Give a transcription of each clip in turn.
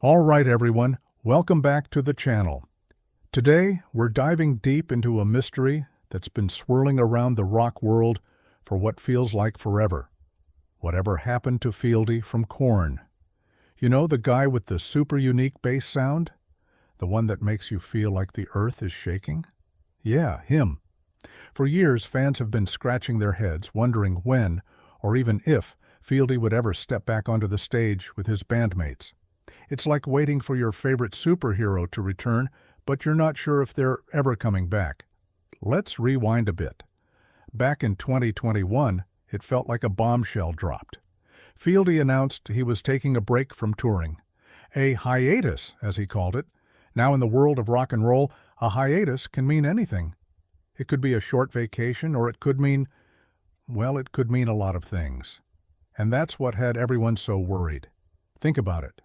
All right, everyone, welcome back to the channel. Today, we're diving deep into a mystery that's been swirling around the rock world for what feels like forever. Whatever happened to Fieldy from Korn? You know, the guy with the super unique bass sound? The one that makes you feel like the earth is shaking? Yeah, him. For years, fans have been scratching their heads, wondering when, or even if, Fieldy would ever step back onto the stage with his bandmates. It's like waiting for your favorite superhero to return, but you're not sure if they're ever coming back. Let's rewind a bit. Back in 2021, it felt like a bombshell dropped. Fieldy announced he was taking a break from touring. A hiatus, as he called it. Now in the world of rock and roll, a hiatus can mean anything. It could be a short vacation, or it could mean, well, it could mean a lot of things. And that's what had everyone so worried. Think about it.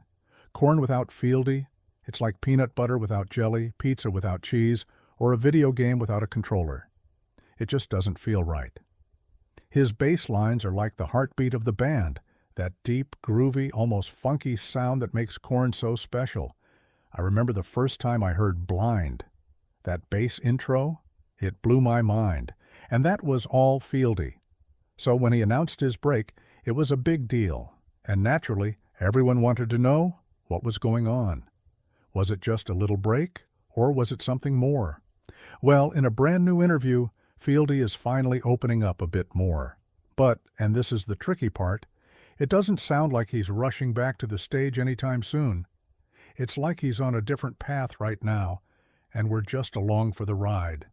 Korn without Fieldy, it's like peanut butter without jelly, pizza without cheese, or a video game without a controller. It just doesn't feel right. His bass lines are like the heartbeat of the band, that deep, groovy, almost funky sound that makes Korn so special. I remember the first time I heard Blind. That bass intro, it blew my mind, and that was all Fieldy. So when he announced his break, it was a big deal, and naturally, everyone wanted to know what was going on. Was it just a little break, or was it something more? Well, in a brand new interview, Fieldy is finally opening up a bit more. But, and this is the tricky part, it doesn't sound like he's rushing back to the stage anytime soon. It's like he's on a different path right now, and we're just along for the ride.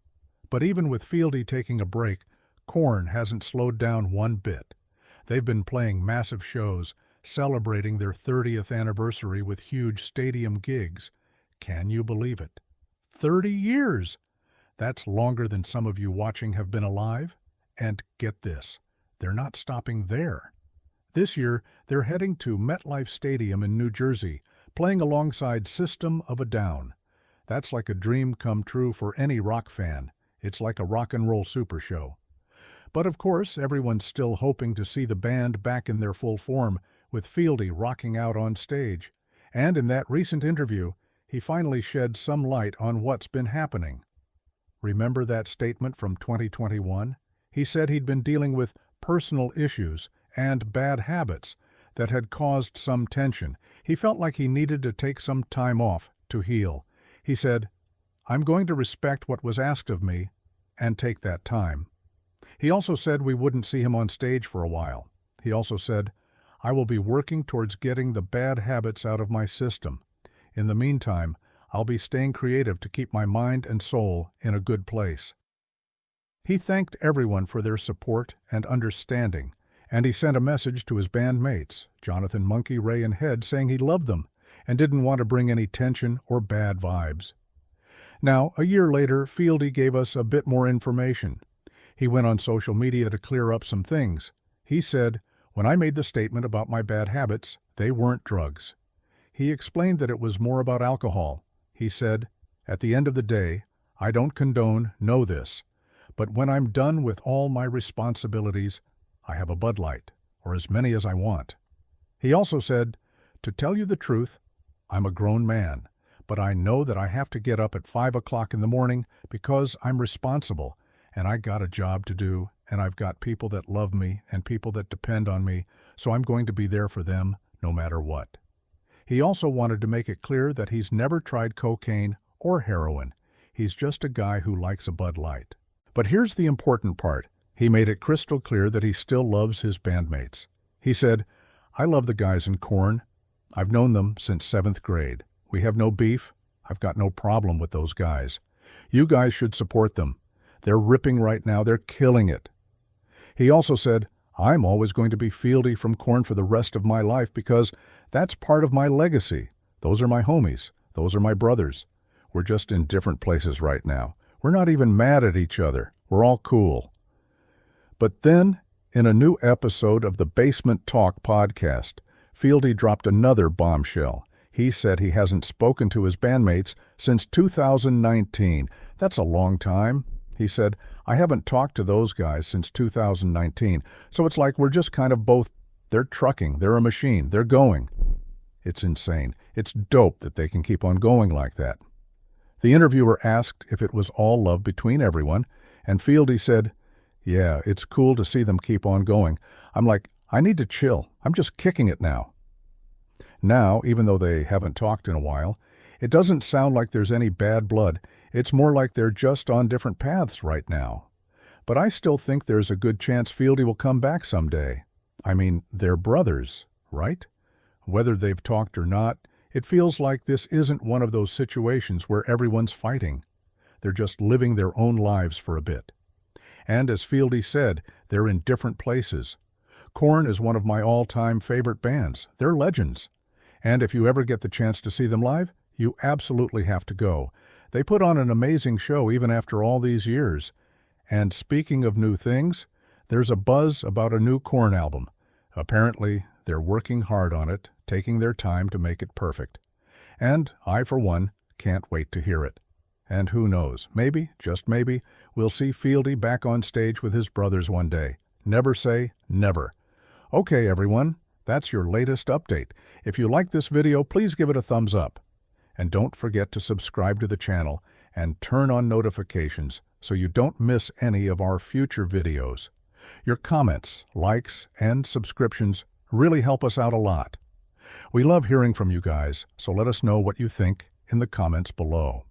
But even with Fieldy taking a break, Korn hasn't slowed down one bit. They've been playing massive shows, celebrating their 30th anniversary with huge stadium gigs. Can you believe it? 30 years! That's longer than some of you watching have been alive. And get this, they're not stopping there. This year, they're heading to MetLife Stadium in New Jersey, playing alongside System of a Down. That's like a dream come true for any rock fan. It's like a rock and roll super show. But of course, everyone's still hoping to see the band back in their full form, with Fieldy rocking out on stage. And in that recent interview, he finally shed some light on what's been happening. Remember that statement from 2021? He said he'd been dealing with personal issues and bad habits that had caused some tension. He felt like he needed to take some time off to heal. He said, "I'm going to respect what was asked of me and take that time." He also said we wouldn't see him on stage for a while. He also said, "I will be working towards getting the bad habits out of my system. In the meantime, I'll be staying creative to keep my mind and soul in a good place." He thanked everyone for their support and understanding, and he sent a message to his bandmates, Jonathan, Monkey, Ray, and Head, saying he loved them and didn't want to bring any tension or bad vibes. Now, a year later, Fieldy gave us a bit more information. He went on social media to clear up some things. He said, "When I made the statement about my bad habits, they weren't drugs." He explained that it was more about alcohol. He said, "At the end of the day, I don't condone, know this, but when I'm done with all my responsibilities, I have a Bud Light, or as many as I want." He also said, "To tell you the truth, I'm a grown man, but I know that I have to get up at 5 o'clock in the morning because I'm responsible, and I got a job to do, and I've got people that love me and people that depend on me, so I'm going to be there for them no matter what." He also wanted to make it clear that he's never tried cocaine or heroin. He's just a guy who likes a Bud Light. But here's the important part. He made it crystal clear that he still loves his bandmates. He said, "I love the guys in Korn. I've known them since 7th grade. We have no beef. I've got no problem with those guys. You guys should support them. They're ripping right now. They're killing it." He also said, "I'm always going to be Fieldy from Korn for the rest of my life because that's part of my legacy. Those are my homies. Those are my brothers. We're just in different places right now. We're not even mad at each other. We're all cool." But then, in a new episode of the Basement Talk podcast, Fieldy dropped another bombshell. He said he hasn't spoken to his bandmates since 2019. That's a long time. He said, "I haven't talked to those guys since 2019, so it's like we're just kind of both, they're trucking, they're a machine, they're going." It's insane. It's dope that they can keep on going like that. The interviewer asked if it was all love between everyone, and Fieldy said, "Yeah, it's cool to see them keep on going. I'm like, I need to chill. I'm just kicking it now." Now, even though they haven't talked in a while, it doesn't sound like there's any bad blood. It's more like they're just on different paths right now. But I still think there's a good chance Fieldy will come back someday. I mean, they're brothers, right? Whether they've talked or not, it feels like this isn't one of those situations where everyone's fighting. They're just living their own lives for a bit. And as Fieldy said, they're in different places. Korn is one of my all-time favorite bands. They're legends. And if you ever get the chance to see them live, you absolutely have to go. They put on an amazing show even after all these years. And speaking of new things, there's a buzz about a new Korn album. Apparently, they're working hard on it, taking their time to make it perfect. And I, for one, can't wait to hear it. And who knows, maybe, just maybe, we'll see Fieldy back on stage with his brothers one day. Never say never. Okay, everyone, that's your latest update. If you like this video, please give it a thumbs up. And don't forget to subscribe to the channel and turn on notifications so you don't miss any of our future videos. Your comments, likes, and subscriptions really help us out a lot. We love hearing from you guys, so let us know what you think in the comments below.